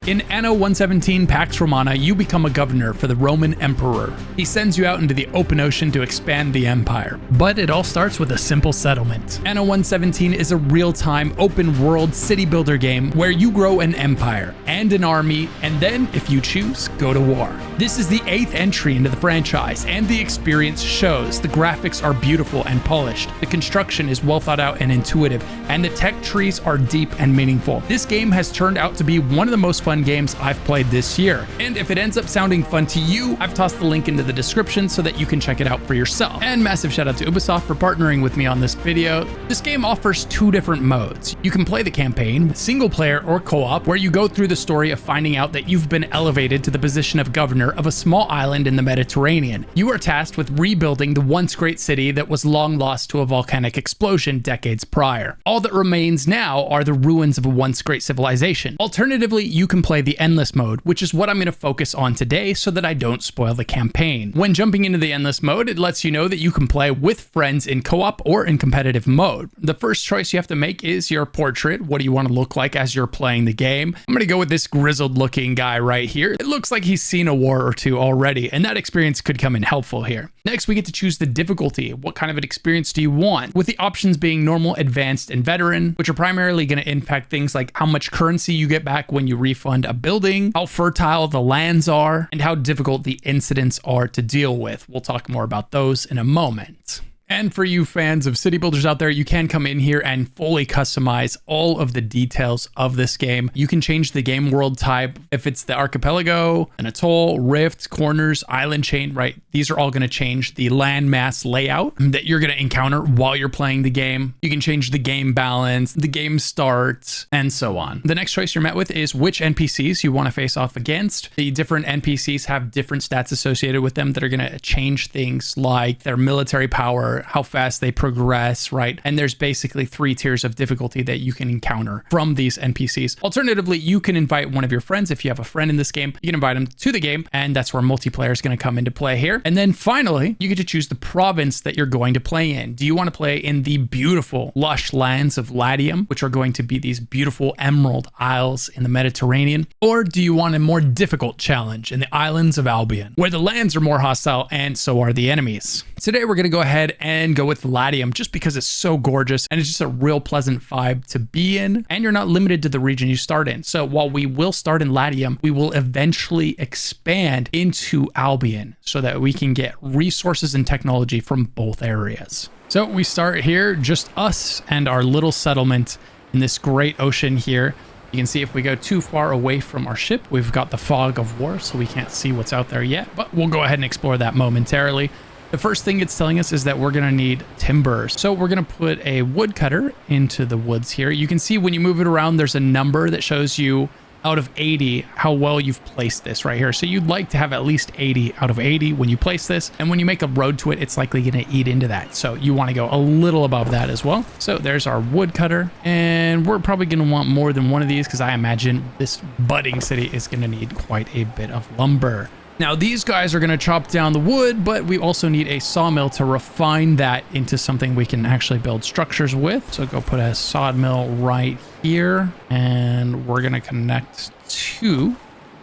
In Anno 117 Pax Romana, you become a governor for the Roman Emperor. He sends you out into the open ocean to expand the empire. But it all starts with a simple settlement. Anno 117 is a real-time, open-world city builder game where you grow an empire and an army, and then, if you choose, go to war. This is the 8th entry into the franchise, and the experience shows. The graphics are beautiful and polished, the construction is well thought out and intuitive, and the tech trees are deep and meaningful. This game has turned out to be one of the most fun games I've played this year. And if it ends up sounding fun to you, I've tossed the link into the description so that you can check it out for yourself. And massive shout out to Ubisoft for partnering with me on this video. This game offers 2 different modes. You can play the campaign, single player or co-op, where you go through the story of finding out that you've been elevated to the position of governor of a small island in the Mediterranean. You are tasked with rebuilding the once great city that was long lost to a volcanic explosion decades prior. All that remains now are the ruins of a once great civilization. Alternatively, you can play the endless mode, which is what I'm going to focus on today so that I don't spoil the campaign. When jumping into the endless mode, it lets you know that you can play with friends in co-op or in competitive mode. The first choice you have to make is your portrait. What do you want to look like as you're playing the game? I'm going to go with this grizzled looking guy right here. It looks like he's seen a war or two already, and that experience could come in helpful here. Next, we get to choose the difficulty. What kind of an experience do you want? With the options being normal, advanced, and veteran, which are primarily going to impact things like how much currency you get back when you refund a building, how fertile the lands are, and how difficult the incidents are to deal with. We'll talk more about those in a moment. And for you fans of city builders out there, you can come in here and fully customize all of the details of this game. You can change the game world type. If it's the archipelago, an atoll, rift, corners, island chain, right? These are all going to change the landmass layout that you're going to encounter while you're playing the game. You can change the game balance, the game start, and so on. The next choice you're met with is which NPCs you want to face off against. The different NPCs have different stats associated with them that are going to change things like their military power, how fast they progress, right? And there's basically 3 tiers of difficulty that you can encounter from these NPCs. Alternatively, you can invite one of your friends. If you have a friend in this game, you can invite them to the game, and that's where multiplayer is going to come into play here. And then finally, you get to choose the province that you're going to play in. Do you want to play in the beautiful, lush lands of LATIUM, which are going to be these beautiful emerald isles in the Mediterranean? Or do you want a more difficult challenge in the islands of Albion, where the lands are more hostile and so are the enemies? Today, we're going to go ahead and go with LATIUM just because it's so gorgeous and it's just a real pleasant vibe to be in, and you're not limited to the region you start in. So while we will start in LATIUM, we will eventually expand into Albion so that we can get resources and technology from both areas. So we start here, just us and our little settlement in this great ocean here. You can see if we go too far away from our ship, we've got the fog of war, so we can't see what's out there yet, but we'll go ahead and explore that momentarily. The first thing it's telling us is that we're going to need timbers. So we're going to put a woodcutter into the woods here. You can see when you move it around, there's a number that shows you out of 80 how well you've placed this right here. So you'd like to have at least 80 out of 80 when you place this. And when you make a road to it, it's likely going to eat into that. So you want to go a little above that as well. So there's our woodcutter. And we're probably going to want more than one of these because I imagine this budding city is going to need quite a bit of lumber. Now these guys are going to chop down the wood, but we also need a sawmill to refine that into something we can actually build structures with. So go put a sawmill right here, and we're going to connect to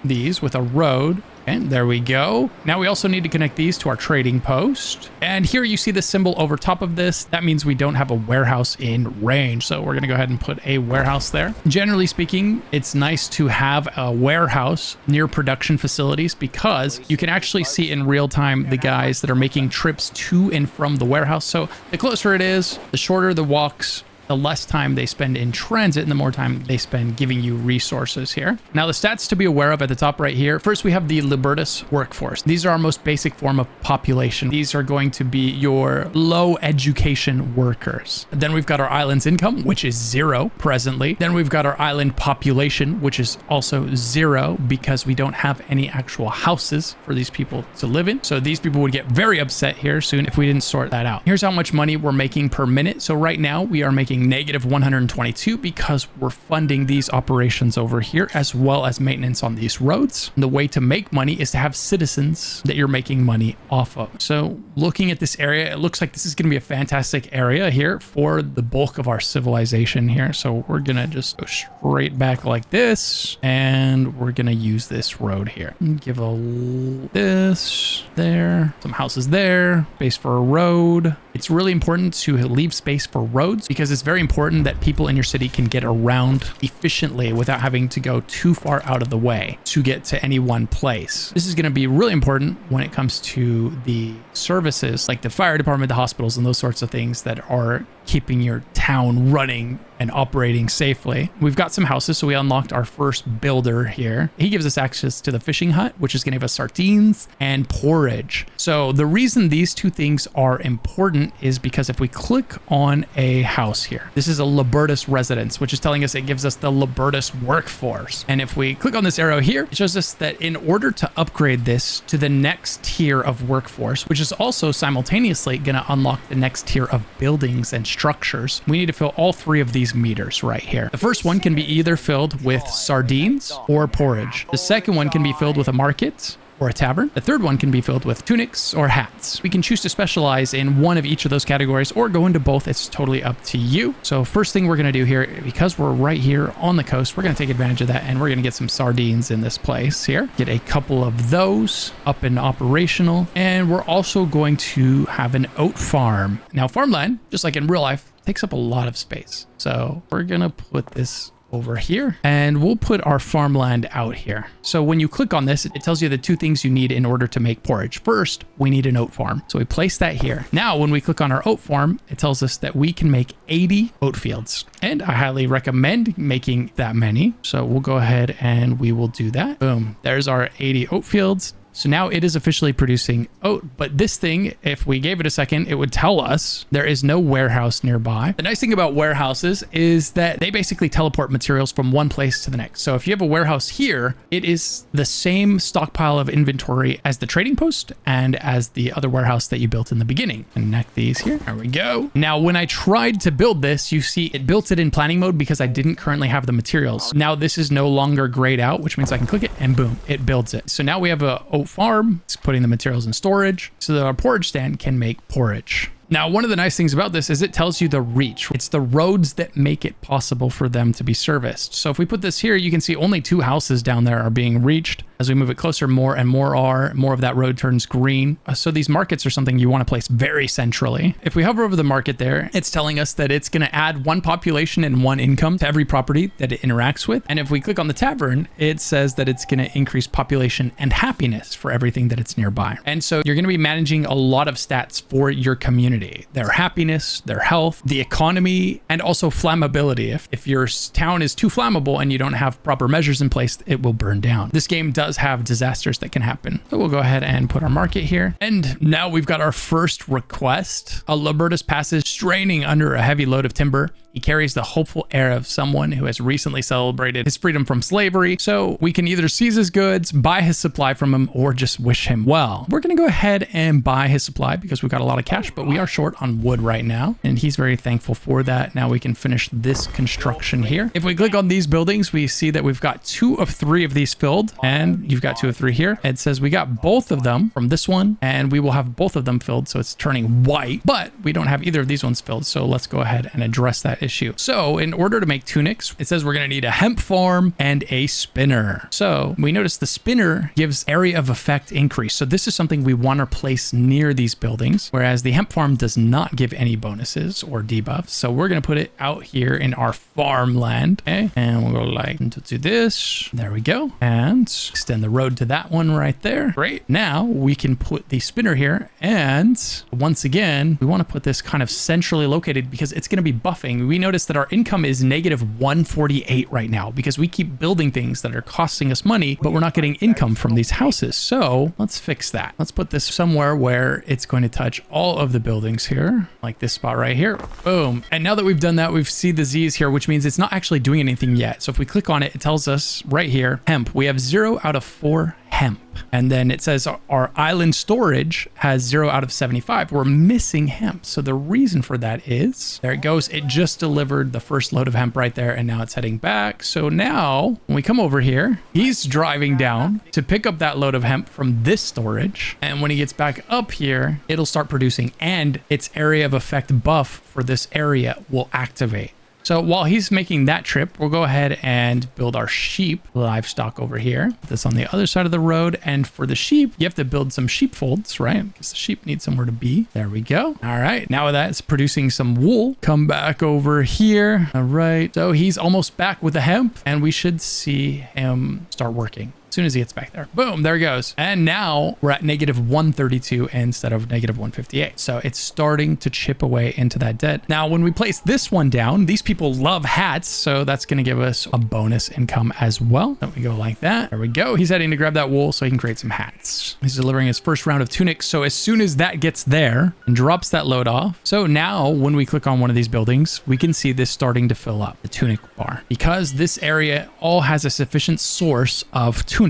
these with a road. And there we go. Now we also need to connect these to our trading post. And here you see the symbol over top of this. That means we don't have a warehouse in range. So we're going to go ahead and put a warehouse there. Generally speaking, it's nice to have a warehouse near production facilities because you can actually see in real time the guys that are making trips to and from the warehouse. So the closer it is, the shorter the walks, the less time they spend in transit and the more time they spend giving you resources here. Now the stats to be aware of at the top right here. First, we have the LIBERTUS workforce. These are our most basic form of population. These are going to be your low education workers. Then we've got our island's income, which is 0 presently. Then we've got our island population, which is also 0 because we don't have any actual houses for these people to live in. So these people would get very upset here soon if we didn't sort that out. Here's how much money we're making per minute. So right now we are making getting negative 122 because we're funding these operations over here as well as maintenance on these roads. And the way to make money is to have citizens that you're making money off of. So looking at this area, it looks like this is going to be a fantastic area here for the bulk of our civilization here. So we're going to just go straight back like this, and we're going to use this road here. Give a this there, some houses there, space for a road. It's really important to leave space for roads because it's very important that people in your city can get around efficiently without having to go too far out of the way to get to any one place. This is going to be really important when it comes to the services like the fire department, the hospitals, and those sorts of things that are keeping your town running and operating safely. We've got some houses, so we unlocked our first builder here. He gives us access to the fishing hut, which is going to give us sardines and porridge. So the reason these two things are important is because if we click on a house here, this is a LIBERTUS residence, which is telling us it gives us the LIBERTUS workforce. And if we click on this arrow here, it shows us that in order to upgrade this to the next tier of workforce, which is also simultaneously going to unlock the next tier of buildings and structures, we need to fill all three of these meters right here. The first one can be either filled with sardines or porridge. The second one can be filled with a market or a tavern. The third one can be filled with tunics or hats. We can choose to specialize in one of each of those categories or go into both. It's totally up to you. So first thing we're going to do here, because we're right here on the coast, we're going to take advantage of that, and we're going to get some sardines in this place here. Get a couple of those up and operational. And we're also going to have an oat farm. Now, farmland, just like in real life, takes up a lot of space. So we're going to put this over here, and we'll put our farmland out here. So when you click on this, it tells you the two things you need in order to make porridge. First, we need an oat farm. So we place that here. Now, when we click on our oat farm, it tells us that we can make 80 oat fields. And I highly recommend making that many. So we'll go ahead and we will do that. Boom. There's our 80 oat fields. So now it is officially producing oat, but this thing, if we gave it a second, it would tell us there is no warehouse nearby. The nice thing about warehouses is that they basically teleport materials from one place to the next. So if you have a warehouse here, it is the same stockpile of inventory as the trading post and as the other warehouse that you built in the beginning. Connect these here. There we go. Now, when I tried to build this, you see it built it in planning mode because I didn't currently have the materials. Now this is no longer grayed out, which means I can click it and boom, it builds it. So now we have a oat farm. It's putting the materials in storage so that our porridge stand can make porridge. Now, one of the nice things about this is it tells you the reach. It's the roads that make it possible for them to be serviced. So if we put this here, you can see only 2 houses down there are being reached. As we move it closer, more and more are. More of that road turns green. So these markets are something you want to place very centrally. If we hover over the market there, it's telling us that it's going to add 1 population and 1 income to every property that it interacts with. And if we click on the tavern, it says that it's going to increase population and happiness for everything that it's nearby. And so you're going to be managing a lot of stats for your community. Their happiness, their health, the economy, and also flammability. If your town is too flammable and you don't have proper measures in place, it will burn down. This game does have disasters that can happen. So we'll go ahead and put our market here. And now we've got our first request. A LIBERTUS passes straining under a heavy load of timber. He carries the hopeful air of someone who has recently celebrated his freedom from slavery. So we can either seize his goods, buy his supply from him, or just wish him well. We're going to go ahead and buy his supply because we've got a lot of cash, but we are short on wood right now. And he's very thankful for that. Now we can finish this construction here. If we click on these buildings, we see that we've got 2 of 3 of these filled, and you've got 2 of 3 here. It says we got both of them from this one, and we will have both of them filled. So it's turning white, but we don't have either of these ones filled. So let's go ahead and address that issue. So in order to make tunics, it says we're going to need a hemp farm and a spinner. So we notice the spinner gives area of effect increase. So this is something we want to place near these buildings, whereas the hemp farm does not give any bonuses or debuffs. So we're going to put it out here in our farmland. Okay. And we'll go like to this. There we go. And extend the road to that one right there. Great. Now we can put the spinner here. And once again, we want to put this kind of centrally located because it's going to be buffing. We notice that our income is negative 148 right now because we keep building things that are costing us money, but we're not getting income from these houses. So let's fix that. Let's put this somewhere where it's going to touch all of the buildings here, like this spot right here. Boom. And now that we've done that, we've seen the Z's here, which means it's not actually doing anything yet. So if we click on it, it tells us right here, hemp, we have 0 out of 4 hemp. And then it says our island storage has 0 out of 75. We're missing hemp. So the reason for that is, there it goes. It just delivered the first load of hemp right there, and now it's heading back. So now when we come over here, he's driving down to pick up that load of hemp from this storage. And when he gets back up here, it'll start producing, and its area of effect buff for this area will activate. So while he's making that trip, we'll go ahead and build our sheep livestock over here. Put this on the other side of the road. And for the sheep, you have to build some sheepfolds, right? Because the sheep need somewhere to be. There we go. All right. Now that's producing some wool. Come back over here. All right. So he's almost back with the hemp, and we should see him start working as soon as he gets back there. Boom, there he goes. And now we're at negative 132 instead of negative 158. So it's starting to chip away into that debt. Now, when we place this one down, these people love hats. So that's going to give us a bonus income as well. So we go like that. There we go. He's heading to grab that wool so he can create some hats. He's delivering his first round of tunics. So as soon as that gets there and drops that load off. So now when we click on one of these buildings, we can see this starting to fill up, the tunic bar. Because this area all has a sufficient source of tunics,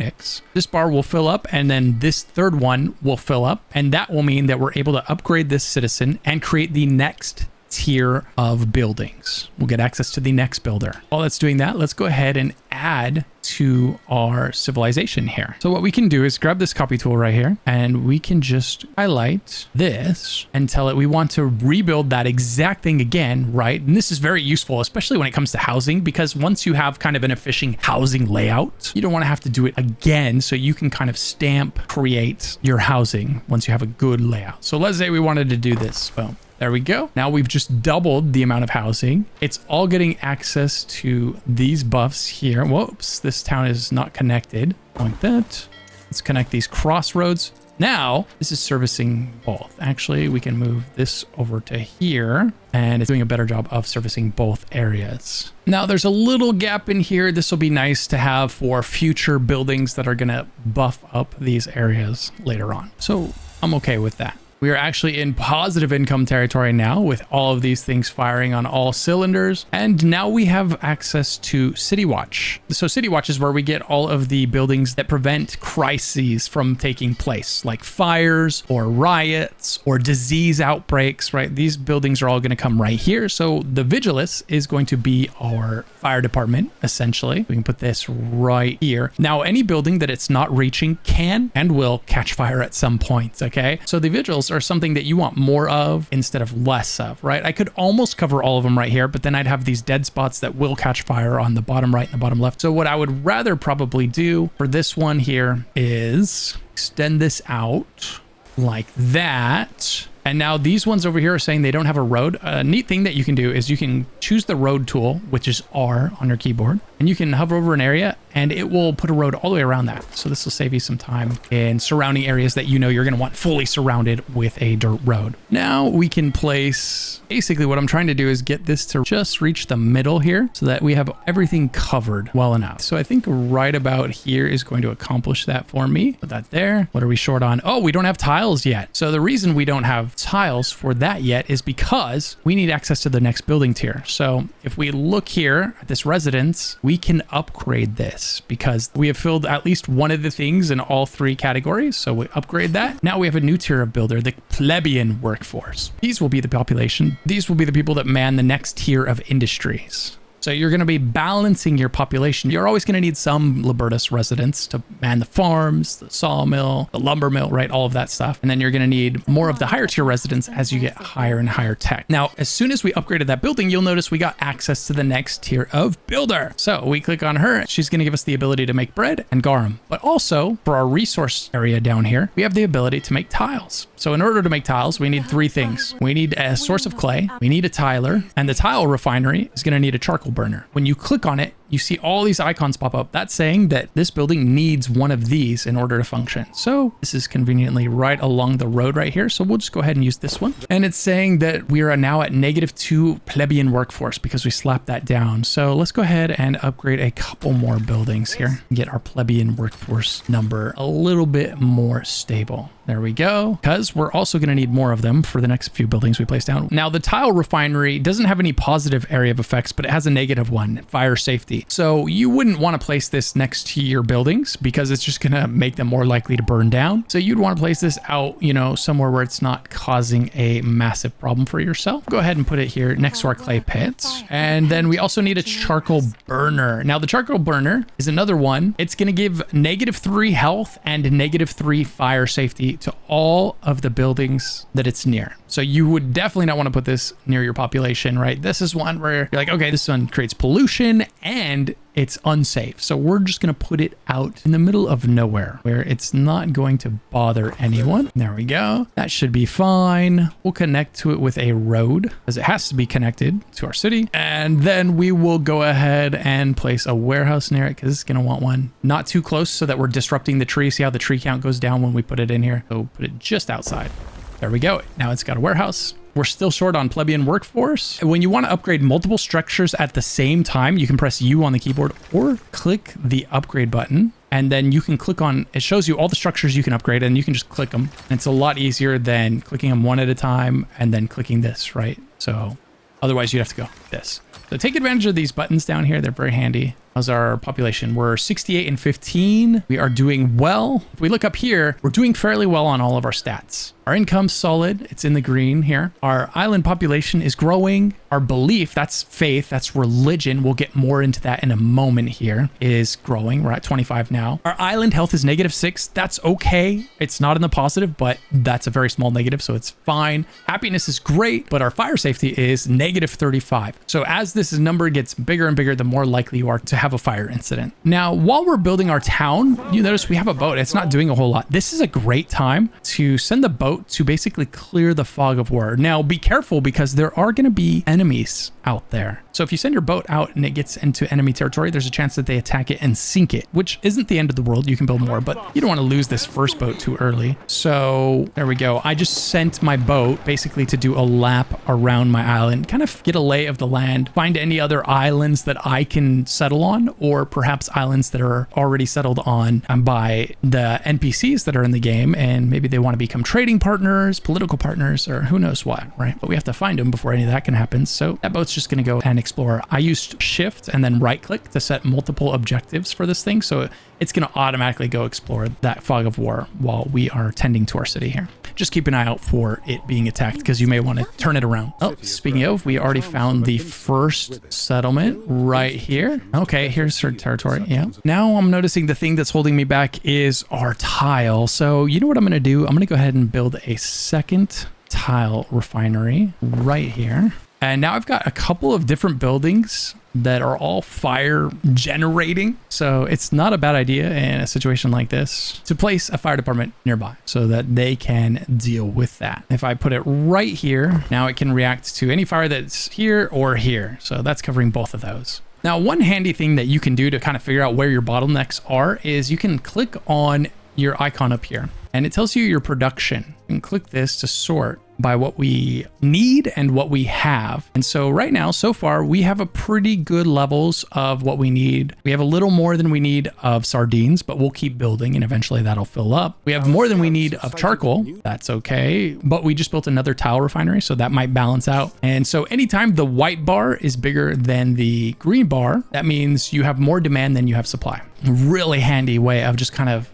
this bar will fill up, and then this third one will fill up, and that will mean that we're able to upgrade this citizen and create the next tier of buildings. We'll get access to the next builder. While that's doing that, let's go ahead and add to our civilization here. So what we can do is grab this copy tool right here, and we can just highlight this and tell it we want to rebuild that exact thing again, right? And this is very useful, especially when it comes to housing, because once you have kind of an efficient housing layout, you don't want to have to do it again. So you can kind of stamp create your housing once you have a good layout. So let's say we wanted to do this. Boom. There we go. Now we've just doubled the amount of housing. It's all getting access to these buffs here. Whoops, this town is not connected like that. Let's connect these crossroads. Now this is servicing both. Actually, we can move this over to here, and it's doing a better job of servicing both areas. Now there's a little gap in here. This will be nice to have for future buildings that are going to buff up these areas later on. So I'm okay with that. We are actually in positive income territory now with all of these things firing on all cylinders. And now we have access to City Watch. So City Watch is where we get all of the buildings that prevent crises from taking place, like fires or riots or disease outbreaks, right? These buildings are all going to come right here. So the Vigilus is going to be our fire department, essentially. We can put this right here. Now, any building that it's not reaching can and will catch fire at some point, okay? So the Vigils are something that you want more of instead of less of, right? I could almost cover all of them right here, but then I'd have these dead spots that will catch fire on the bottom right and the bottom left. So what I would rather probably do for this one here is extend this out like that. And now these ones over here are saying they don't have a road. A neat thing that you can do is you can choose the road tool, which is R on your keyboard, and you can hover over an area and it will put a road all the way around that. So this will save you some time in surrounding areas that you know you're going to want fully surrounded with a dirt road. Now we can place, basically what I'm trying to do is get this to just reach the middle here so that we have everything covered well enough. So I think right about here is going to accomplish that for me. Put that there. What are we short on? Oh, we don't have tiles yet. So the reason we don't have tiles for that yet is because we need access to the next building tier. So if we look here at this residence, we can upgrade this because we have filled at least one of the things in all three categories. So we upgrade that. Now we have a new tier of builder, the plebeian workforce. These will be the population. These will be the people that man the next tier of industries. So you're going to be balancing your population. You're always going to need some Libertus residents to man the farms, the sawmill, the lumber mill, right? All of that stuff. And then you're going to need more of the higher tier residents as you get higher and higher tech. Now, as soon as we upgraded that building, you'll notice we got access to the next tier of builder. So we click on her. She's going to give us the ability to make bread and garum. But also for our resource area down here, we have the ability to make tiles. So in order to make tiles, we need three things. We need a source of clay, we need a tiler, and the tile refinery is going to need a charcoal burner. When you click on it, you see all these icons pop up. That's saying that this building needs one of these in order to function. So this is conveniently right along the road right here. So we'll just go ahead and use this one. And it's saying that we are now at -2 plebeian workforce because we slapped that down. So let's go ahead and upgrade a couple more buildings here and get our plebeian workforce number a little bit more stable. There we go. Because we're also going to need more of them for the next few buildings we place down. Now the tile refinery doesn't have any positive area of effects, but it has a negative one, fire safety. safety. So you wouldn't want to place this next to your buildings because it's just going to make them more likely to burn down. So you'd want to place this out, you know, somewhere where it's not causing a massive problem for yourself. Go ahead and put it here next to our clay pits. And then we also need a charcoal burner. Now the charcoal burner is another one. It's going to give -3 health and -3 fire safety to all of the buildings that it's near. So you would definitely not want to put this near your population, right? This is one where you're like, okay, this one creates pollution and it's unsafe. So we're just going to put it out in the middle of nowhere where it's not going to bother anyone. There we go. That should be fine. We'll connect to it with a road as it has to be connected to our city. And then we will go ahead and place a warehouse near it because it's going to want one not too close so that we're disrupting the tree. See how the tree count goes down when we put it in here? So put it just outside. There we go. Now it's got a warehouse. We're still short on plebeian workforce. When you want to upgrade multiple structures at the same time, you can press U on the keyboard or click the upgrade button. And then you can click on, it shows you all the structures you can upgrade and you can just click them. And it's a lot easier than clicking them one at a time and then clicking this, right? So otherwise you'd have to go this. So take advantage of these buttons down here. They're very handy. How's our population? We're 68 and 15. We are doing well. If we look up here, we're doing fairly well on all of our stats. Our income's solid. It's in the green here. Our island population is growing. Our belief, that's faith, that's religion. We'll get more into that in a moment here, is growing. We're at 25 now. Our island health is -6. That's okay. It's not in the positive, but that's a very small negative, so it's fine. Happiness is great, but our fire safety is -35. So as this number gets bigger and bigger, the more likely you are to have a fire incident. Now, while we're building our town, you notice we have a boat. It's not doing a whole lot. This is a great time to send the boat to basically clear the fog of war. Now, be careful because there are going to be enemies out there. So if you send your boat out and it gets into enemy territory, there's a chance that they attack it and sink it, which isn't the end of the world. You can build more, but you don't want to lose this first boat too early. So there we go. I just sent my boat basically to do a lap around my island, kind of get a lay of the land, find any other islands that I can settle on, or perhaps islands that are already settled on by the NPCs that are in the game, and maybe they want to become trading partners, political partners, or who knows what, right? But we have to find them before any of that can happen. So that boat's just going to go and explore. I used shift and then right click to set multiple objectives for this thing. So it's going to automatically go explore that fog of war while we are tending to our city here. Just keep an eye out for it being attacked because you may want to turn it around. Oh, speaking of, we already found the first settlement right here. Okay, here's her territory. Yeah. Now I'm noticing the thing that's holding me back is our tile. So you know what I'm going to do? I'm going to go ahead and build a second tile refinery right here. And now I've got a couple of different buildings that are all fire generating. So it's not a bad idea in a situation like this to place a fire department nearby so that they can deal with that. If I put it right here, now it can react to any fire that's here or here. So that's covering both of those. Now, one handy thing that you can do to kind of figure out where your bottlenecks are is you can click on your icon up here and it tells you your production. You can click this to sort by what we need and what we have. And so right now, so far, we have a pretty good levels of what we need. We have a little more than we need of sardines, but we'll keep building and eventually that'll fill up. We have more than we need of charcoal. That's okay. But we just built another tile refinery, so that might balance out. And so anytime the white bar is bigger than the green bar, that means you have more demand than you have supply. Really handy way of just kind of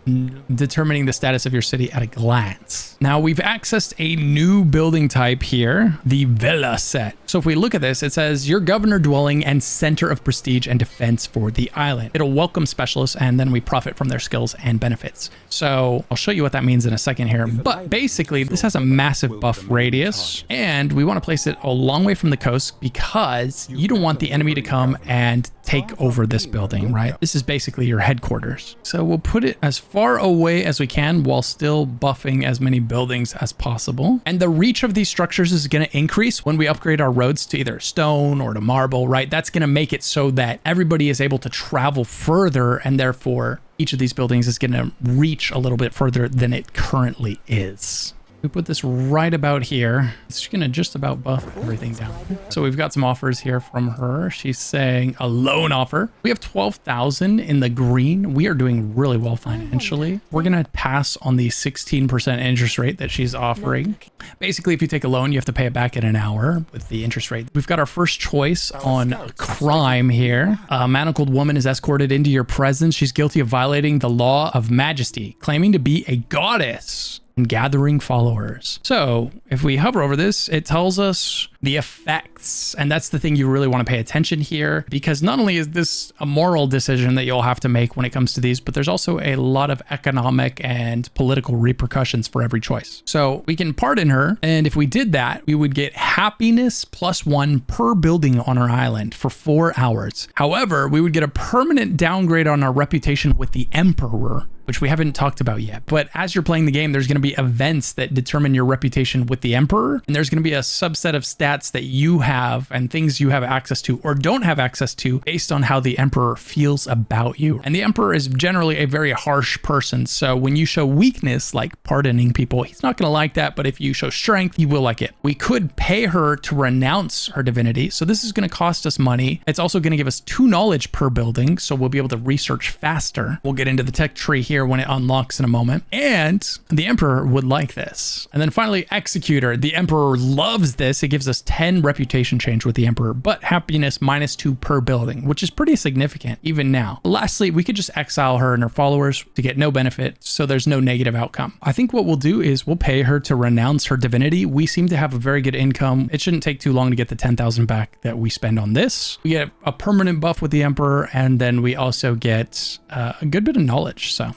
determining the status of your city at a glance. Now we've accessed a new building type here, the Villa set. So if we look at this, it says your governor dwelling and center of prestige and defense for the island. It'll welcome specialists and then we profit from their skills and benefits. So I'll show you what that means in a second here. But basically this has a massive buff radius and we want to place it a long way from the coast because you don't want the enemy to come and take over this building, right? This is basically your headquarters. So we'll put it as far away as we can while still buffing as many buildings as possible. And the reach of these structures is going to increase when we upgrade our roads to either stone or to marble, right? That's going to make it so that everybody is able to travel further and therefore each of these buildings is going to reach a little bit further than it currently is. We put this right about here. It's gonna just about buff everything down. So we've got some offers here from her. She's saying a loan offer. We have 12,000 in the green. We are doing really well financially. We're gonna pass on the 16% interest rate that she's offering. Basically, if you take a loan, you have to pay it back in an hour with the interest rate. We've got our first choice on crime here. A manacled woman is escorted into your presence. She's guilty of violating the law of majesty, claiming to be a goddess and gathering followers. So if we hover over this, it tells us the effects. And that's the thing you really want to pay attention here, because not only is this a moral decision that you'll have to make when it comes to these, but there's also a lot of economic and political repercussions for every choice. So we can pardon her. And if we did that, we would get happiness +1 per building on our island for 4 hours. However, we would get a permanent downgrade on our reputation with the Emperor, which we haven't talked about yet. But as you're playing the game, there's going to be events that determine your reputation with the Emperor. And there's going to be a subset of stats that you have and things you have access to or don't have access to based on how the Emperor feels about you. And the Emperor is generally a very harsh person. So when you show weakness, like pardoning people, he's not going to like that. But if you show strength, he will like it. We could pay her to renounce her divinity. So this is going to cost us money. It's also going to give us 2 knowledge per building. So we'll be able to research faster. We'll get into the tech tree here when it unlocks in a moment. And the Emperor would like this. And then finally, Executor. The Emperor loves this. It gives us 10 reputation change with the Emperor, but happiness -2 per building, which is pretty significant even now. Lastly, we could just exile her and her followers to get no benefit, so there's no negative outcome. I think what we'll do is we'll pay her to renounce her divinity. We seem to have a very good income. It shouldn't take too long to get the 10,000 back that we spend on this. We get a permanent buff with the Emperor, and then we also get a good bit of knowledge. So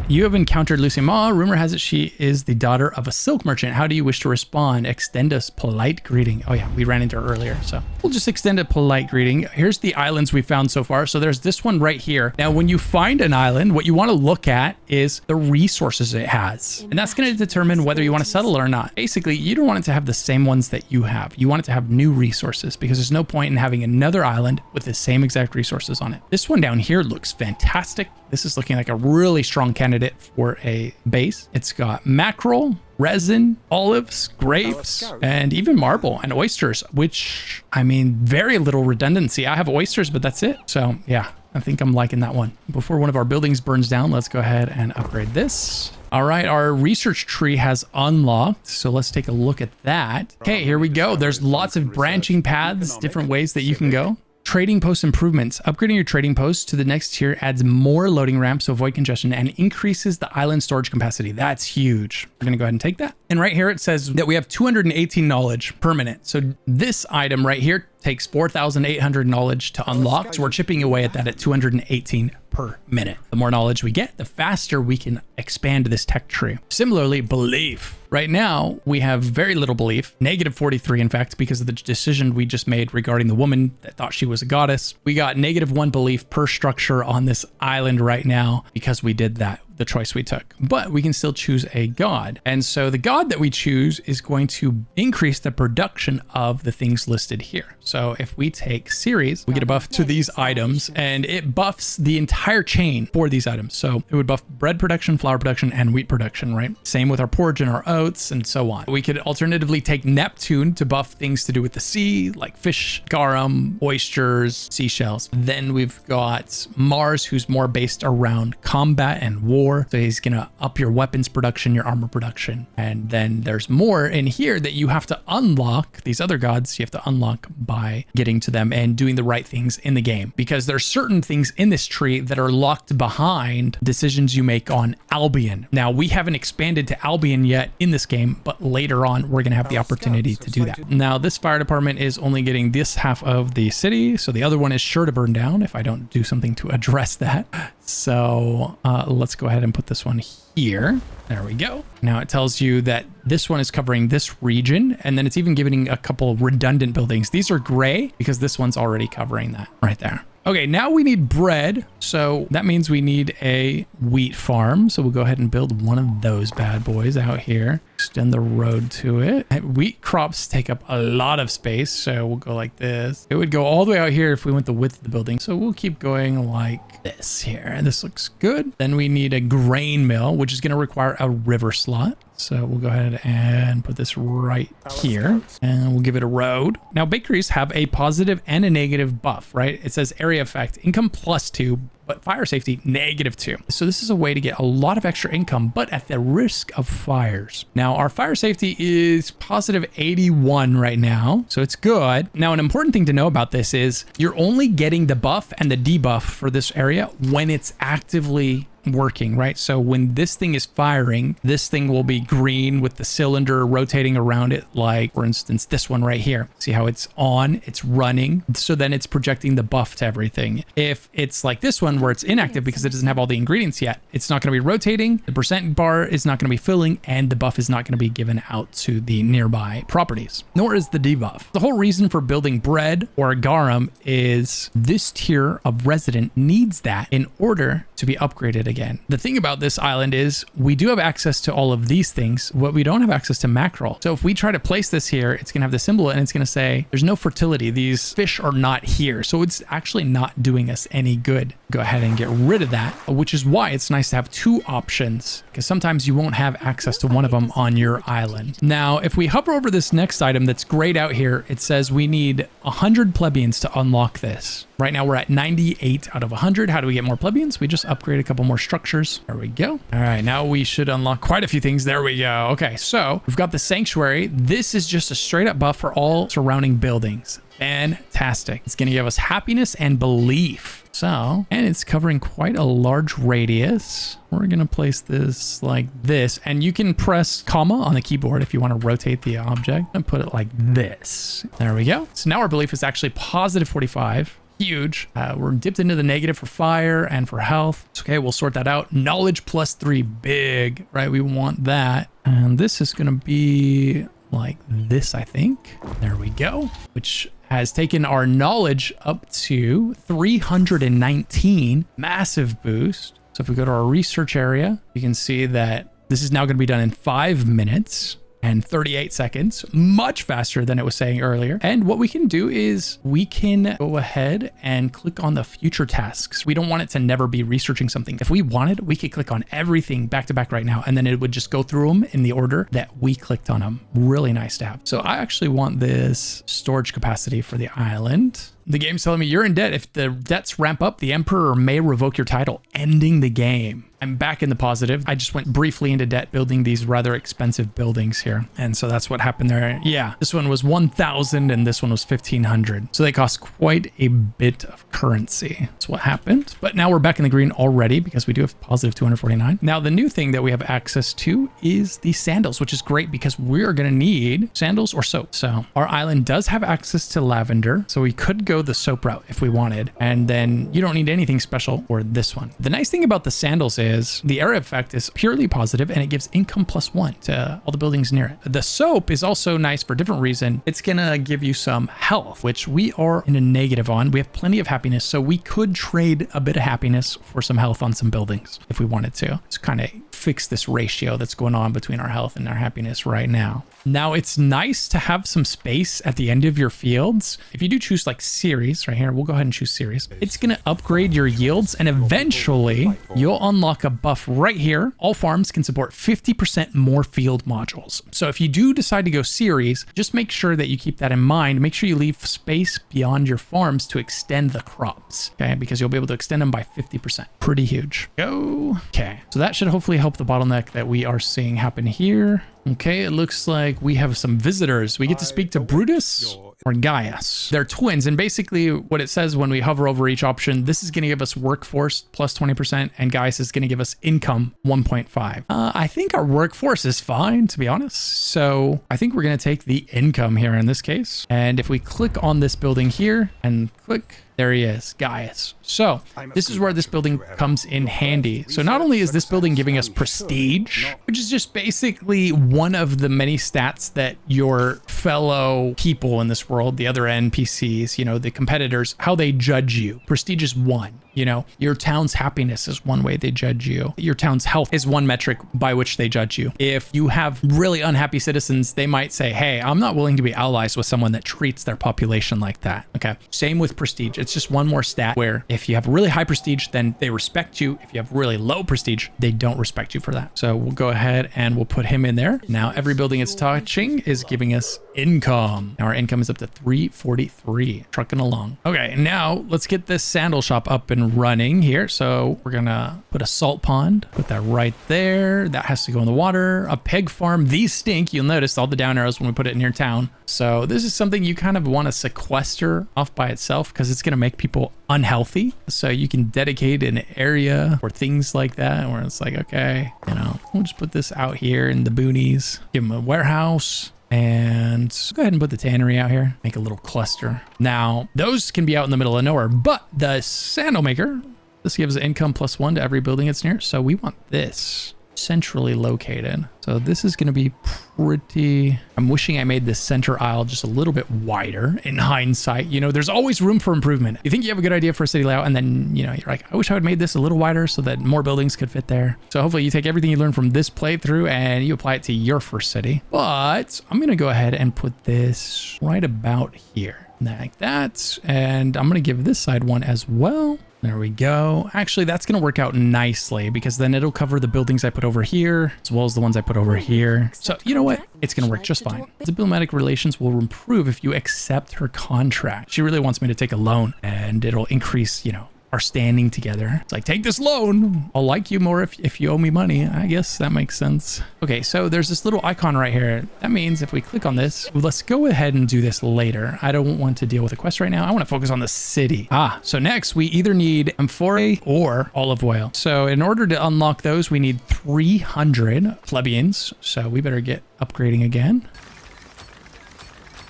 you have encountered Lucy Ma. Rumor has it she is the daughter of a silk merchant. How do you wish to respond? Extend us polite greeting. Oh yeah, we ran into her earlier, so we'll just extend a polite greeting. Here's the islands we found so far. So there's this one right here. Now, when you find an island, what you want to look at is the resources it has, and that's going to determine whether you want to settle or not. Basically, you don't want it to have the same ones that you have. You want it to have new resources, because there's no point in having another island with the same exact resources on it. This one down here looks fantastic. This is looking like a really strong candidate for a base. It's got mackerel, resin, olives, grapes, and even marble and oysters, which, I mean, very little redundancy. I have oysters, but that's it. So yeah, I think I'm liking that one. Before one of our buildings burns down, let's go ahead and upgrade this. All right, our research tree has unlocked, so let's take a look at that. Okay, here we go. There's lots of branching paths, different ways that you can go. Trading post improvements. Upgrading your trading post to the next tier adds more loading ramps to avoid congestion and increases the island storage capacity. That's huge. We're going to go ahead and take that. And right here, it says that we have 218 knowledge per minute. So this item right here takes 4,800 knowledge to unlock. So we're chipping away at that at 218 per minute. The more knowledge we get, the faster we can expand this tech tree. Similarly, belief. Right now, we have very little belief, -43 in fact, because of the decision we just made regarding the woman that thought she was a goddess. We got -1 belief per structure on this island right now because we did that, the choice we took. But we can still choose a god. And so the god that we choose is going to increase the production of the things listed here. So if we take series, we get a buff to these items, and it buffs the entire chain for these items. So it would buff bread production, flour production, and wheat production, right? Same with our porridge and our oats and so on. We could alternatively take Neptune to buff things to do with the sea, like fish, garum, oysters, seashells. Then we've got Mars, who's more based around combat and war. So he's gonna up your weapons production, your armor production. And then there's more in here that you have to unlock. These other gods you have to unlock by getting to them and doing the right things in the game, because there's certain things in this tree that are locked behind decisions you make on Albion. Now, we haven't expanded to Albion yet in this game, but later on we're gonna have the opportunity to do that. Now, this fire department is only getting this half of the city, so the other one is sure to burn down if I don't do something to address that. So let's go ahead and put this one here. There we go. Now it tells you that this one is covering this region, and then it's even giving a couple redundant buildings. These are gray because this one's already covering that right there. Okay, now we need bread. So that means we need a wheat farm. So we'll go ahead and build one of those bad boys out here. Extend the road to it. Wheat crops take up a lot of space, so we'll go like this. It would go all the way out here if we went the width of the building, so we'll keep going like this here, and this looks good. Then we need a grain mill, which is going to require a river slot. So we'll go ahead and put this right here, and we'll give it a road. Now, bakeries have a positive and a negative buff, right? It says area effect, income +2, but fire safety -2. So this is a way to get a lot of extra income, but at the risk of fires. Now, our fire safety is +81 right now, so it's good. Now, an important thing to know about this is you're only getting the buff and the debuff for this area when it's actively working, right? So when this thing is firing, this thing will be green with the cylinder rotating around it, like for instance this one right here. See how it's on, it's running, so then it's projecting the buff to everything. If it's like this one where it's inactive because it doesn't have all the ingredients yet, it's not going to be rotating, the percent bar is not going to be filling, and the buff is not going to be given out to the nearby properties, nor is the debuff. The whole reason for building bread or garum is this tier of resident needs that in order to be upgraded again. The thing about this island is we do have access to all of these things, but we don't have access to mackerel. So if we try to place this here, it's going to have the symbol and it's going to say there's no fertility. These fish are not here. So it's actually not doing us any good. Go ahead and get rid of that, which is why it's nice to have two options, because sometimes you won't have access to one of them on your island. Now, if we hover over this next item that's grayed out here, it says we need 100 plebeians to unlock this. Right now we're at 98 out of 100. How do we get more plebeians? We just upgrade a couple more structures. There we go. All right, now we should unlock quite a few things. There we go. Okay, so we've got the sanctuary. This is just a straight up buff for all surrounding buildings. Fantastic. It's going to give us happiness and belief. So, and it's covering quite a large radius. We're going to place this like this, and you can press comma on the keyboard if you want to rotate the object and put it like this. There we go. So now our belief is actually +45. Huge. We're dipped into the negative for fire and for health. It's okay, we'll sort that out. Knowledge +3, big, right? We want that. And this is going to be like this, I think. There we go. Which has taken our knowledge up to 319. Massive boost. So if we go to our research area, you can see that this is now going to be done in 5 minutes and 38 seconds, much faster than it was saying earlier. And what we can do is we can go ahead and click on the future tasks. We don't want it to never be researching something. If we wanted, we could click on everything back to back right now, and then it would just go through them in the order that we clicked on them. Really nice to have. So I actually want this storage capacity for the island. The game's telling me you're in debt. If the debts ramp up, the Emperor may revoke your title, ending the game. I'm back in the positive. I just went briefly into debt building these rather expensive buildings here. And so that's what happened there. Yeah, this one was 1,000 and this one was 1,500. So they cost quite a bit of currency. That's what happened. But now we're back in the green already because we do have positive 249. Now the new thing that we have access to is the sandals, which is great because we're going to need sandals or soap. So our island does have access to lavender. So we could go the soap route if we wanted, and then you don't need anything special for this one. The nice thing about the sandals is the area effect is purely positive and it gives income +1 to all the buildings near it. The soap is also nice for a different reason. It's gonna give you some health, which we are in a negative on. We have plenty of happiness, so we could trade a bit of happiness for some health on some buildings if we wanted to. Just kind of fix this ratio that's going on between our health and our happiness right now. Now, it's nice to have some space at the end of your fields. If you do choose like series right here, we'll go ahead and choose series. It's going to upgrade your yields, and eventually you'll unlock a buff right here. All farms can support 50% more field modules. So if you do decide to go series, just make sure that you keep that in mind. Make sure you leave space beyond your farms to extend the crops, okay? Because you'll be able to extend them by 50%. Pretty huge. Go. Okay. So that should hopefully help the bottleneck that we are seeing happen here. Okay, it looks like we have some visitors. We get to speak to Brutus or GAIUS. They're twins, and basically what it says when we hover over each option, this is going to give us workforce +20%, and GAIUS is going to give us income 1.5. I think our workforce is fine, to be honest. So I think we're going to take the income here in this case. And if we click on this building here and click, there he is, GAIUS. So this is where this building comes in handy. So not only is this building giving us prestige, which is just basically one of the many stats that your fellow people in this world, the other NPCs, you know, the competitors, how they judge you. Prestige is 1. You know, your town's happiness is one way they judge you. Your town's health is one metric by which they judge you. If you have really unhappy citizens, they might say, hey, I'm not willing to be allies with someone that treats their population like that. Okay. Same with prestige. It's just one more stat where if you have really high prestige, then they respect you. If you have really low prestige, they don't respect you for that. So we'll go ahead and we'll put him in there. Now every building it's touching is giving us income. Now our income is up to 343, trucking along. Okay, now let's get this sandal shop up and running here. So we're gonna put a salt pond, put that right there. That has to go in the water. A pig farm. These stink. You'll notice all the down arrows when we put it near town. So this is something you kind of want to sequester off by itself because it's going to make people unhealthy. So you can dedicate an area for things like that where it's like, okay, you know, we'll just put this out here in the boonies, give them a warehouse. And go ahead and put the tannery out here, make a little cluster. Now those can be out in the middle of nowhere, but the sandal maker, this gives income +1 to every building it's near. So we want this centrally located. So this is going to be pretty, I'm wishing I made this center aisle just a little bit wider in hindsight. You know, there's always room for improvement. You think you have a good idea for a city layout and then, you know, you're like, I wish I would made this a little wider so that more buildings could fit there. So hopefully you take everything you learned from this playthrough and you apply it to your first city. But I'm going to go ahead and put this right about here like that. And I'm going to give this side one as well. There we go. Actually, that's going to work out nicely because then it'll cover the buildings I put over here as well as the ones I put over here. So you know what? It's going to work just fine. Diplomatic relations will improve if you accept her contract. She really wants me to take a loan and it'll increase, you know, our standing together. It's like, take this loan. I'll like you more if you owe me money. I guess that makes sense. Okay, so there's this little icon right here. That means if we click on this, let's go ahead and do this later. I don't want to deal with a quest right now. I want to focus on the city. So next we either need AMPHORAE or olive oil. So in order to unlock those, we need 300 plebeians. So we better get upgrading again.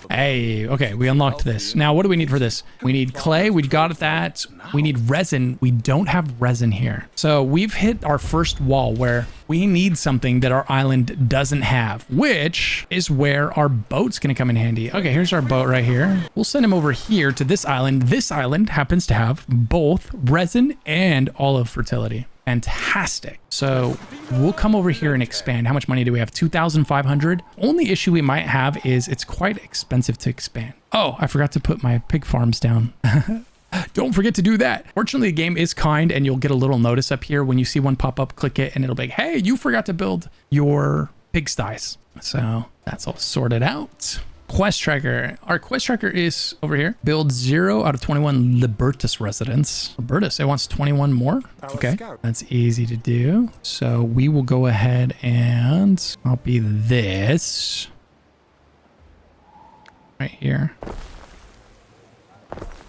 Hey, okay, we unlocked this. Now, what do we need for this? We need clay. We got that. We need resin. We don't have resin here. So we've hit our first wall where we need something that our island doesn't have, which is where our boat's going to come in handy. Okay, here's our boat right here. We'll send him over here to this island. This island happens to have both resin and olive fertility. Fantastic. So we'll come over here and expand. How much money do we have? 2,500. Only issue we might have is it's quite expensive to expand. Oh, I forgot to put my pig farms down. Don't forget to do that. Fortunately, the game is kind and you'll get a little notice up here when you see one pop up, click it and it'll be like, hey, you forgot to build your pigsties. So that's all sorted out. Quest tracker. Our quest tracker is over here. Build 0 out of 21 LIBERTUS residents. LIBERTUS, it wants 21 more. Okay, that's easy to do. So we will go ahead and copy this right here.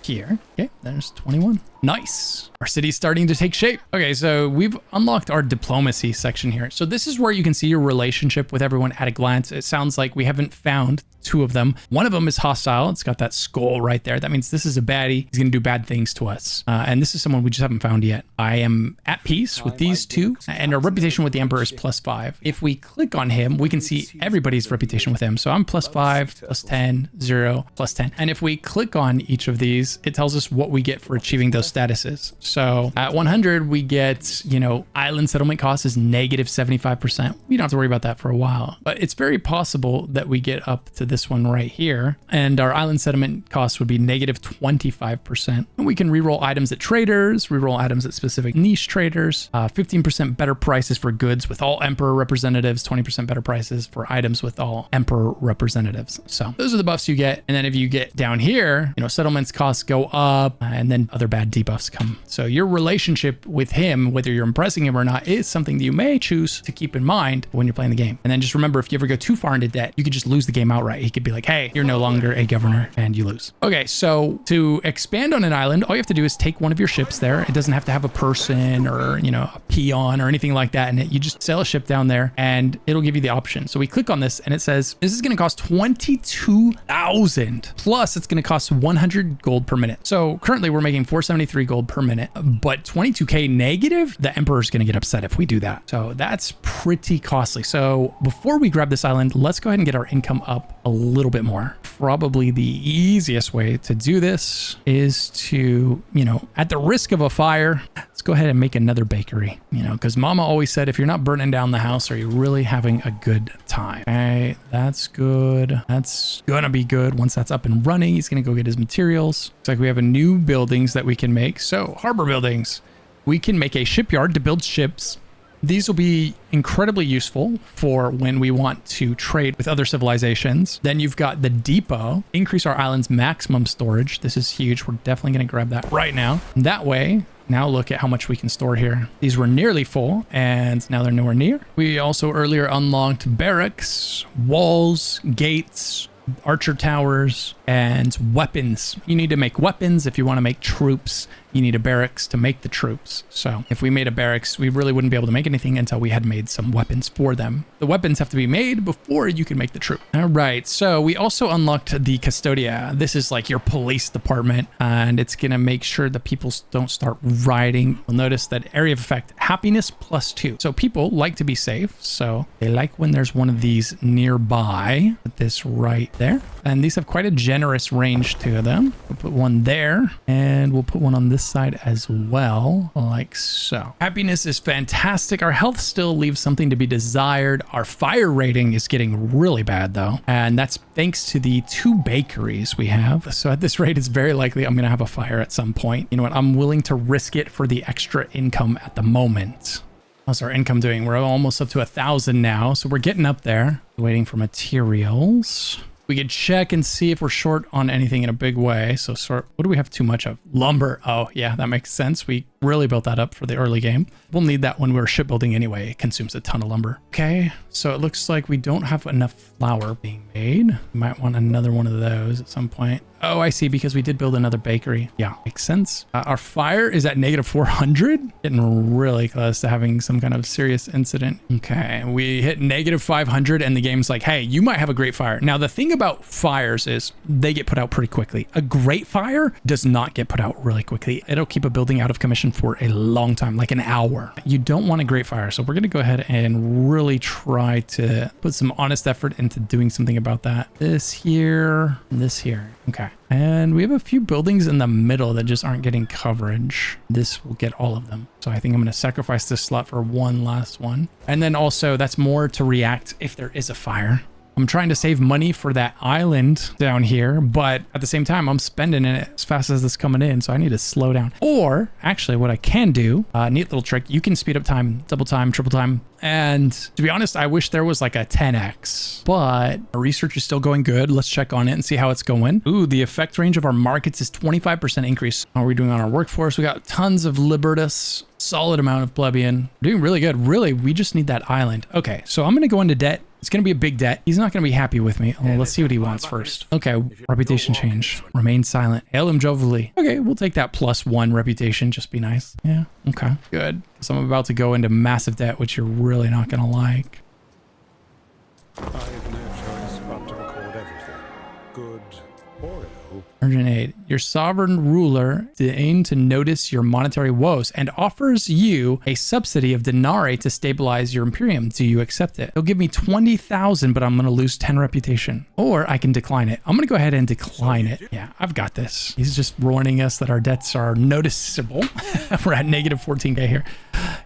Here. Okay, there's 21. Nice. Our city's starting to take shape. Okay, so we've unlocked our diplomacy section here. So this is where you can see your relationship with everyone at a glance. It sounds like we haven't found 2 of them. One of them is hostile. It's got that skull right there. That means this is a baddie. He's going to do bad things to us. And this is someone we just haven't found yet. I am at peace with these 2 and our reputation with the Emperor is +5. If we click on him, we can see everybody's reputation with him. So I'm +5, +10, 0, +10. And if we click on each of these, it tells us what we get for achieving those statuses. So at 100, we get, you know, island settlement cost is -75%. We don't have to worry about that for a while, but it's very possible that we get up to this one right here and our island settlement cost would be -25%. And we can reroll items at traders, reroll items at specific niche traders, 15% better prices for goods with all emperor representatives, 20% better prices for items with all emperor representatives. So those are the buffs you get. And then if you get down here, you know, settlements costs go up and then other bad debuffs come. So your relationship with him, whether you're impressing him or not, is something that you may choose to keep in mind when you're playing the game. And then just remember, if you ever go too far into debt, you could just lose the game outright. He could be like, hey, you're no longer a governor and you lose. Okay, so to expand on an island, all you have to do is take one of your ships there. It doesn't have to have a person or, you know, a peon or anything like that in it. You just sail a ship down there and it'll give you the option. So we click on this and it says, this is going to cost 22,000 plus it's going to cost 100 gold per minute. So currently we're making 473 gold per minute, but 22k negative, the Emperor's going to get upset if we do that. So that's pretty costly. So before we grab this island, let's go ahead and get our income up a little bit more. probably the easiest way to do this is to, you know, at the risk of a fire, let's go ahead and make another bakery, you know, because Mama always said, if you're not burning down the house, are you really having a good time? Okay, that's good. That's gonna be good. Once that's up and running, he's gonna go get his materials. Looks like we have a new buildings that we can make. So harbor buildings, we can make a shipyard to build ships. These will be incredibly useful for when we want to trade with other civilizations. Then you've got the depot, increase our island's maximum storage. This is huge. We're definitely going to grab that right now. That way, now look at how much we can store here. These were nearly full and now they're nowhere near. We also earlier unlocked barracks, walls, gates, archer towers, and weapons. You need to make weapons if you want to make troops. You need a barracks to make the troops. So if we made a barracks, we really wouldn't be able to make anything until we had made some weapons for them. The weapons have to be made before you can make the troop. All right, so we also unlocked the Custodia. This is like your police department, and it's gonna make sure that people don't start rioting. You'll notice that area of effect, happiness +2. So people like to be safe, so they like when there's one of these nearby. Put this right there. And these have quite a generous range to them. We'll put one there, and we'll put one on this side as well, like so. Happiness is fantastic. Our health still leaves something to be desired. Our fire rating is getting really bad though, and that's thanks to the 2 bakeries we have. So at this rate, it's very likely I'm gonna have a fire at some point. You know what? I'm willing to risk it for the extra income at the moment. How's our income doing? We're almost up to 1,000 now, so we're getting up there. Waiting for materials. We could check and see if we're short on anything in a big way. So what do we have too much of? Lumber. Oh yeah, that makes sense. We really built that up for the early game. We'll need that when we're shipbuilding anyway. It consumes a ton of lumber. Okay, so it looks like we don't have enough flour being made. We might want another one of those at some point. Oh, I see, because we did build another bakery. Yeah, makes sense. Our fire is at -400. Getting really close to having some kind of serious incident. Okay, we hit -500 and the game's like, hey, you might have a great fire. Now, the thing about fires is they get put out pretty quickly. A great fire does not get put out really quickly. It'll keep a building out of commission for a long time, like an hour. You don't want a great fire, so we're gonna go ahead and really try to put some honest effort into doing something about that. This here, and this here. Okay. And we have a few buildings in the middle that just aren't getting coverage. This will get all of them. So I think I'm going to sacrifice this slot for one last one. And then also that's more to react if there is a fire. I'm trying to save money for that island down here, but at the same time, I'm spending it as fast as it's coming in, so I need to slow down. Or actually what I can do, neat little trick, you can speed up time, double time, triple time. And to be honest, I wish there was like a 10x, but our research is still going good. Let's check on it and see how it's going. Ooh, the effect range of our markets is 25% increase. How are we doing on our workforce? We got tons of Libertus, solid amount of plebeian. We're doing really good. Really, we just need that island. Okay, so I'm going to go into debt. It's going to be a big debt. He's not going to be happy with me. Oh, let's see what he wants first. Okay, reputation change. Remain silent. Hail him jovially. Okay, we'll take that +1 reputation. Just be nice. Yeah, okay, good. So I'm about to go into massive debt, which you're really not going to like. I have no choice but to record everything, good or ill. Urgent aid. Your sovereign ruler deigned to notice your monetary woes and offers you a subsidy of denarii to stabilize your imperium. Do you accept it? He'll give me 20,000, but I'm going to lose 10 reputation. Or I can decline it. I'm going to go ahead and decline it. Yeah, I've got this. He's just warning us that our debts are noticeable. We're at -14k here.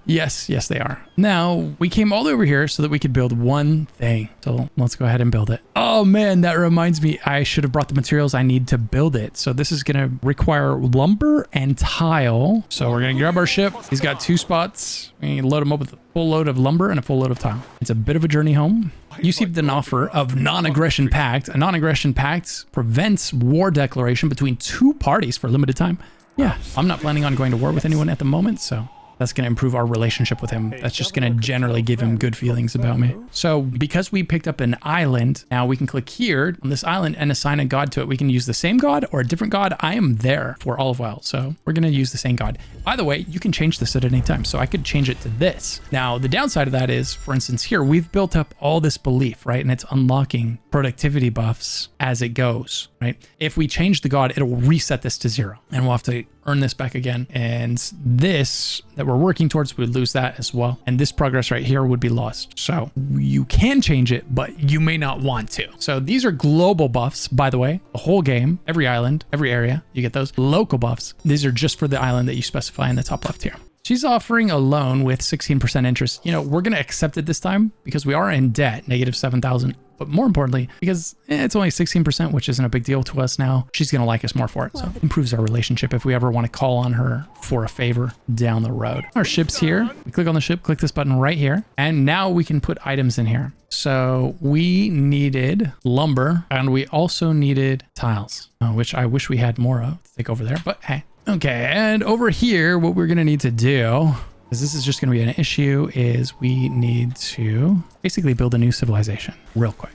Yes, yes, they are. Now, we came all over here so that we could build one thing. So let's go ahead and build it. Oh man, that reminds me. I should have brought the materials I need to build it. So this is going to require lumber and tile. So we're going to grab our ship. He's got 2 spots. We can load him up with a full load of lumber and a full load of tile. It's a bit of a journey home. You received an offer of non-aggression pact. A non-aggression pact prevents war declaration between 2 parties for a limited time. Yeah, I'm not planning on going to war with anyone at the moment, so that's going to improve our relationship with him. That's just going to generally give him good feelings about me. So because we picked up an island, now we can click here on this island and assign a god to it. We can use the same god or a different god. I am there for all of while. So we're going to use the same god. By the way, you can change this at any time. So I could change it to this. Now, the downside of that is, for instance, here, we've built up all this belief, right? And it's unlocking productivity buffs as it goes, right? If we change the god, it'll reset this to 0 and we'll have to earn this back again. And this that we're working towards, we would lose that as well. And this progress right here would be lost. So you can change it, but you may not want to. So these are global buffs, by the way. The whole game, every island, every area, you get those. Local buffs, these are just for the island that you specify in the top left here. She's offering a loan with 16% interest. You know, we're going to accept it this time because we are in debt, negative 7,000. But more importantly, because it's only 16%, which isn't a big deal to us now, she's going to like us more for it. So it improves our relationship if we ever want to call on her for a favor down the road. Our ship's here. We click on the ship, click this button right here. And now we can put items in here. So we needed lumber and we also needed tiles, which I wish we had more of to take over there, but hey. Okay, and over here, what we're gonna need to do, because this is just gonna be an issue, is we need to basically build a new civilization real quick.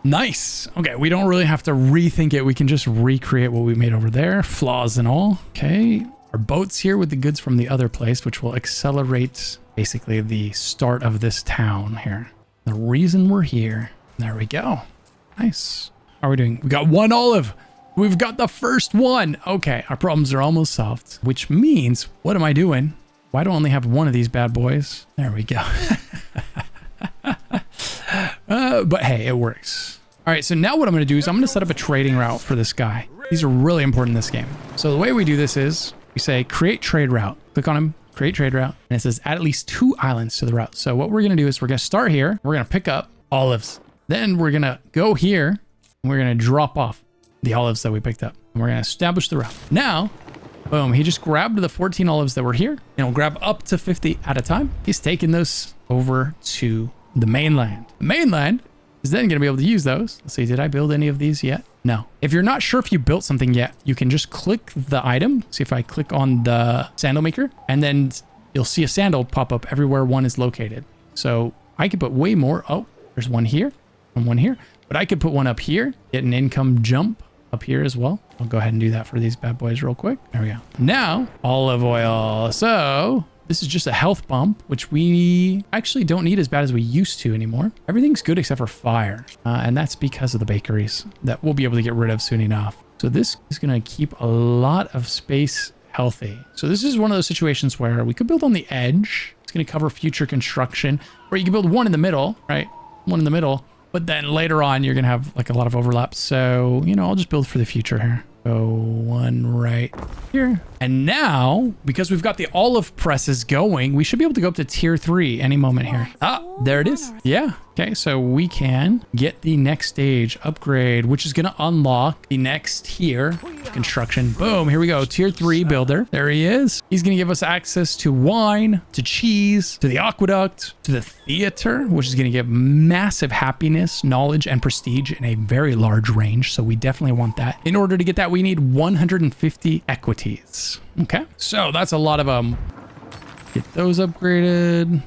Nice. Okay, we don't really have to rethink it. We can just recreate what we made over there, flaws and all. Okay, our boat's here with the goods from the other place, which will accelerate basically the start of this town here. The reason we're here, there we go. Nice. How are we doing? We got 1 olive. We've got the first one. Okay, our problems are almost solved, which means, what am I doing? Why do I only have one of these bad boys? There we go. But hey, it works. All right, so now what I'm going to do is I'm going to set up a trading route for this guy. These are really important in this game. So the way we do this is we say create trade route. Click on him, create trade route. And it says add at least 2 islands to the route. So what we're going to do is we're going to start here. We're going to pick up olives. Then we're going to go here and we're going to drop off the olives that we picked up. And we're going to establish the route. Now, boom, he just grabbed the 14 olives that were here and we'll grab up to 50 at a time. He's taking those over to the mainland. The mainland is then going to be able to use those. Let's see, did I build any of these yet? No. If you're not sure if you built something yet, you can just click the item. See if I click on the sandal maker and then you'll see a sandal pop up everywhere one is located. So I could put way more. Oh, there's one here. And one here, but I could put one up here, get an income jump up here as well. I'll go ahead and do that for these bad boys real quick. There we go. Now, olive oil. So this is just a health bump, which we actually don't need as bad as we used to anymore. Everything's good except for fire. And that's because of the bakeries that we'll be able to get rid of soon enough. So this is going to keep a lot of space healthy. So this is one of those situations where we could build on the edge. It's going to cover future construction, or you can build one in the middle, right? One in the middle. But then later on, you're going to have like a lot of overlap. So, you know, I'll just build for the future here. So one right here. And now, because we've got the olive presses going, we should be able to go up to tier 3 any moment here. Ah, there it is. Yeah. Okay, so we can get the next stage upgrade, which is going to unlock the next tier construction. Boom, here we go. Tier 3 builder. There he is. He's going to give us access to wine, to cheese, to the aqueduct, to the theater, which is going to give massive happiness, knowledge, and prestige in a very large range. So we definitely want that. In order to get that, we need 150 equities. Okay, so that's a lot of them. Get those upgraded.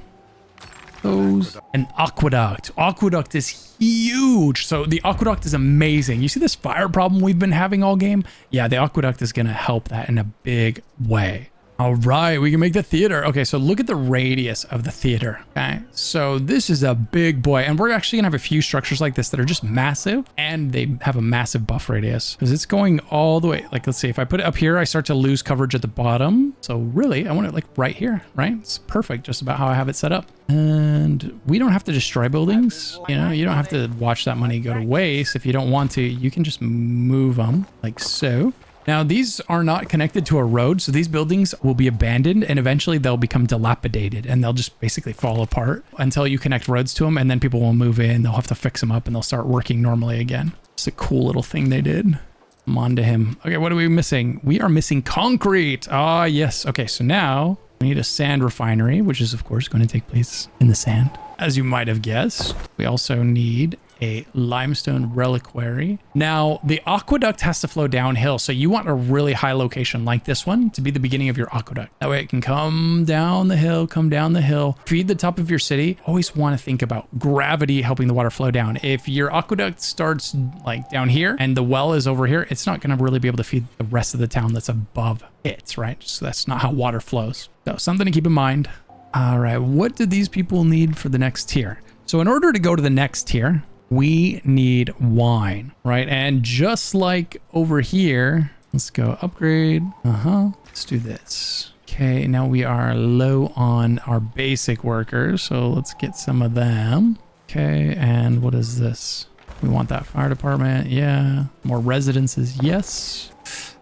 Those. And aqueduct. Aqueduct is huge. So the aqueduct is amazing. You see this fire problem we've been having all game? Yeah, the aqueduct is going to help that in a big way. All right, we can make the theater. Okay, so look at the radius of the theater. Okay, so this is a big boy, and we're actually gonna have a few structures like this that are just massive, and they have a massive buff radius because it's going all the way. Like, let's see, if I put it up here, I start to lose coverage at the bottom. So really, I want it like right here, right? It's perfect, just about how I have it set up. And we don't have to destroy buildings. You know, you don't have to watch that money go to waste. If you don't want to, you can just move them like so. Now, these are not connected to a road, so these buildings will be abandoned and eventually they'll become dilapidated and they'll just basically fall apart until you connect roads to them, and then people will move in, they'll have to fix them up and they'll start working normally again. It's a cool little thing they did. I'm on to him. Okay, what are we missing? We are missing concrete. Ah, yes. Okay, so now we need a sand refinery, which is of course going to take place in the sand, as you might have guessed. We also need a limestone reliquary. Now, the aqueduct has to flow downhill, so you want a really high location like this one to be the beginning of your aqueduct. That way it can come down the hill, feed the top of your city. Always want to think about gravity helping the water flow down. If your aqueduct starts like down here and the well is over here, it's not going to really be able to feed the rest of the town that's above it, right? So that's not how water flows. So something to keep in mind. All right, what do these people need for the next tier? So in order to go to the next tier, We need wine, right? And just like over here, let's go upgrade. Let's do this. Okay, now we are low on our basic workers, so let's get some of them. Okay, and what is this? We want that fire department. Yeah. More residences. Yes.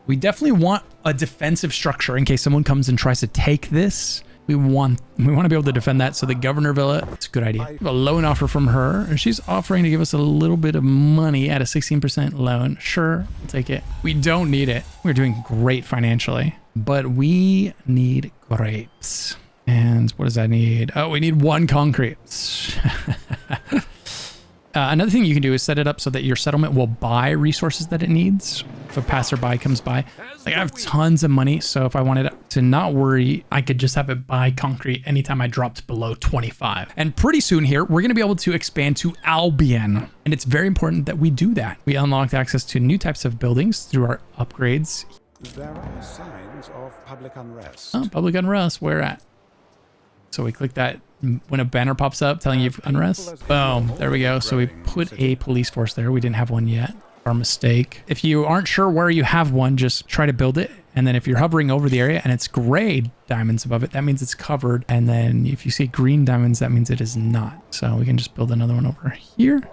We definitely want a defensive structure in case someone comes and tries to take this. We want to be able to defend that. So the governor villa, it's a good idea. We have a loan offer from her, and she's offering to give us a little bit of money at a 16% loan. Sure, we'll take it. We don't need it. We're doing great financially, but we need grapes. And what does that need? Oh, we need 1 concrete. Another thing you can do is set it up so that your settlement will buy resources that it needs. If a passerby comes by, like I have tons of money. So if I wanted to not worry, I could just have it buy concrete anytime I dropped below 25. And pretty soon here, we're going to be able to expand to Albion. And it's very important that we do that. We unlocked access to new types of buildings through our upgrades. There are signs of public unrest. Oh, public unrest, where at? So we click that when a banner pops up telling you unrest. Boom, there we go. So we put a police force there. We didn't have one yet. Our mistake. If you aren't sure where you have one, just try to build it. And then if you're hovering over the area and it's gray diamonds above it, that means it's covered. And then if you see green diamonds, that means it is not. So we can just build another one over here.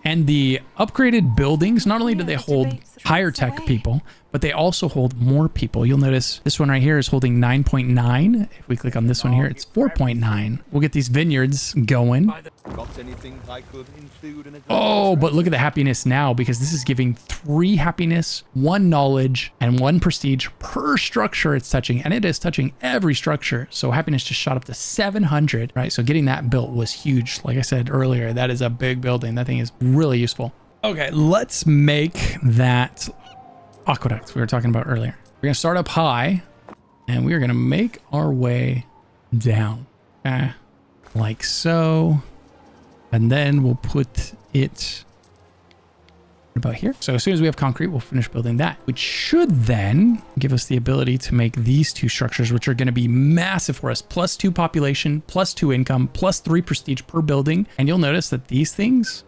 And the upgraded buildings, not only do they hold higher tech people, but they also hold more people. You'll notice this one right here is holding 9.9. If we click on this one here, it's 4.9. We'll get these vineyards going. Oh, but look at the happiness now, because this is giving 3 happiness, 1 knowledge, and 1 prestige per structure it's touching. And it is touching every structure. So happiness just shot up to 700, right? So getting that built was huge. Like I said earlier, that is a big building. That thing is really useful. Okay, let's make that aqueduct we were talking about earlier. We're gonna start up high and we're gonna make our way down. Like so. And then we'll put it about here. So as soon as we have concrete, we'll finish building that, which should then give us the ability to make these 2 structures, which are going to be massive for us. +2 population, +2 income, +3 prestige per building. And you'll notice that these things,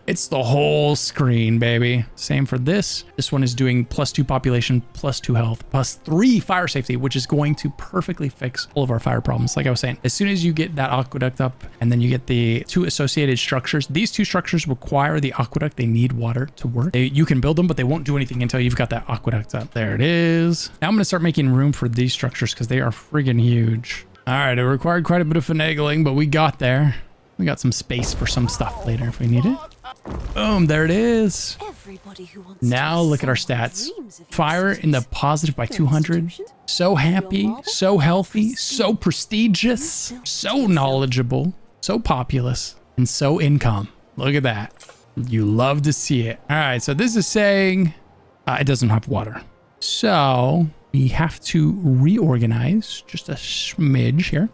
it's the whole screen, baby. Same for this. This one is doing +2 population, +2 health, +3 fire safety, which is going to perfectly fix all of our fire problems. Like I was saying, as soon as you get that aqueduct up and then you get the 2 associated structures, these 2 structures require the aqueduct. They need water to work. You can build them, but they won't do anything until you've got that aqueduct up. There it is. Now I'm going to start making room for these structures because they are friggin' huge. All right, it required quite a bit of finagling, but we got there. We got some space for some stuff later if we need it. Boom, there it is. Now look at our stats. Fire in the positive by 200. So happy, so healthy, so prestigious, so knowledgeable, so populous, and so income. Look at that. You love to see it. All right, so this is saying it doesn't have water. So we have to reorganize just a smidge here.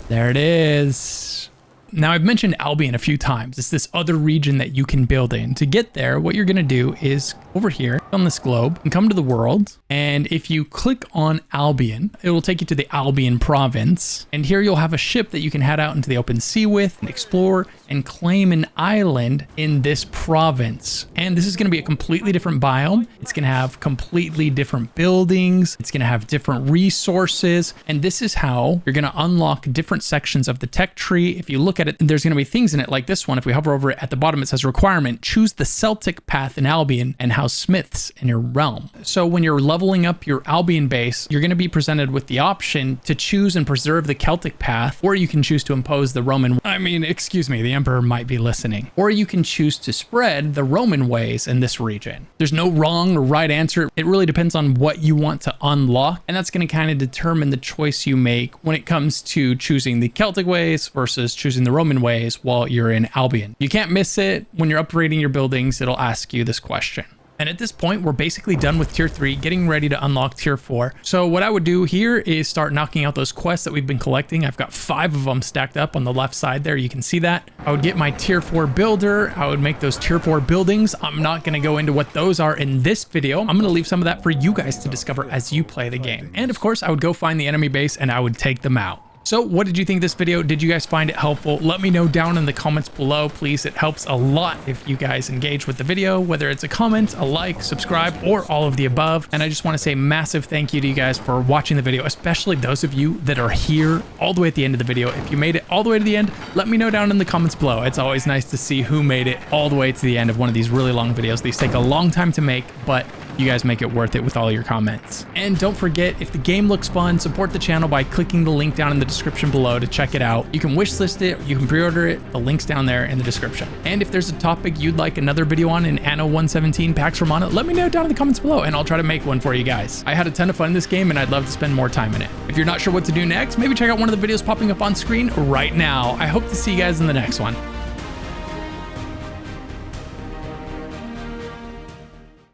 There it is. Now, I've mentioned Albion a few times. It's this other region that you can build in. To get there, what you're going to do is over here on this globe and come to the world. And if you click on Albion, it will take you to the Albion province. And here you'll have a ship that you can head out into the open sea with and explore and claim an island in this province. And this is going to be a completely different biome. It's going to have completely different buildings. It's going to have different resources. And this is how you're going to unlock different sections of the tech tree. If you look at it, there's going to be things in it like this one. If we hover over it at the bottom, it says requirement, choose the Celtic path in Albion and house smiths in your realm. So when you're leveling up your Albion base, you're going to be presented with the option to choose and preserve the Celtic path, or you can choose to impose the Roman. Excuse me, the Emperor might be listening. Or you can choose to spread the Roman ways in this region. There's no wrong or right answer. It really depends on what you want to unlock. And that's going to kind of determine the choice you make when it comes to choosing the Celtic ways versus choosing the Roman ways while you're in Albion. You can't miss it. When you're upgrading your buildings, it'll ask you this question. And at this point, we're basically done with tier 3, getting ready to unlock tier 4. So what I would do here is start knocking out those quests that we've been collecting. I've got 5 of them stacked up on the left side there. You can see that. I would get my tier 4 builder. I would make those tier 4 buildings. I'm not going to go into what those are in this video. I'm going to leave some of that for you guys to discover as you play the game. And of course, I would go find the enemy base and I would take them out. So what did you think of this video? Did you guys find it helpful? Let me know down in the comments below, please. It helps a lot if you guys engage with the video, whether it's a comment, a like, subscribe, or all of the above. And I just want to say massive thank you to you guys for watching the video, especially those of you that are here all the way at the end of the video. If you made it all the way to the end, let me know down in the comments below. It's always nice to see who made it all the way to the end of one of these really long videos. These take a long time to make, but you guys make it worth it with all your comments. And don't forget, if the game looks fun, support the channel by clicking the link down in the description below to check it out. You can wishlist it, you can pre-order it, the link's down there in the description. And if there's a topic you'd like another video on in Anno 117 Pax Romana, let me know down in the comments below and I'll try to make one for you guys. I had a ton of fun in this game and I'd love to spend more time in it. If you're not sure what to do next, maybe check out one of the videos popping up on screen right now. I hope to see you guys in the next one.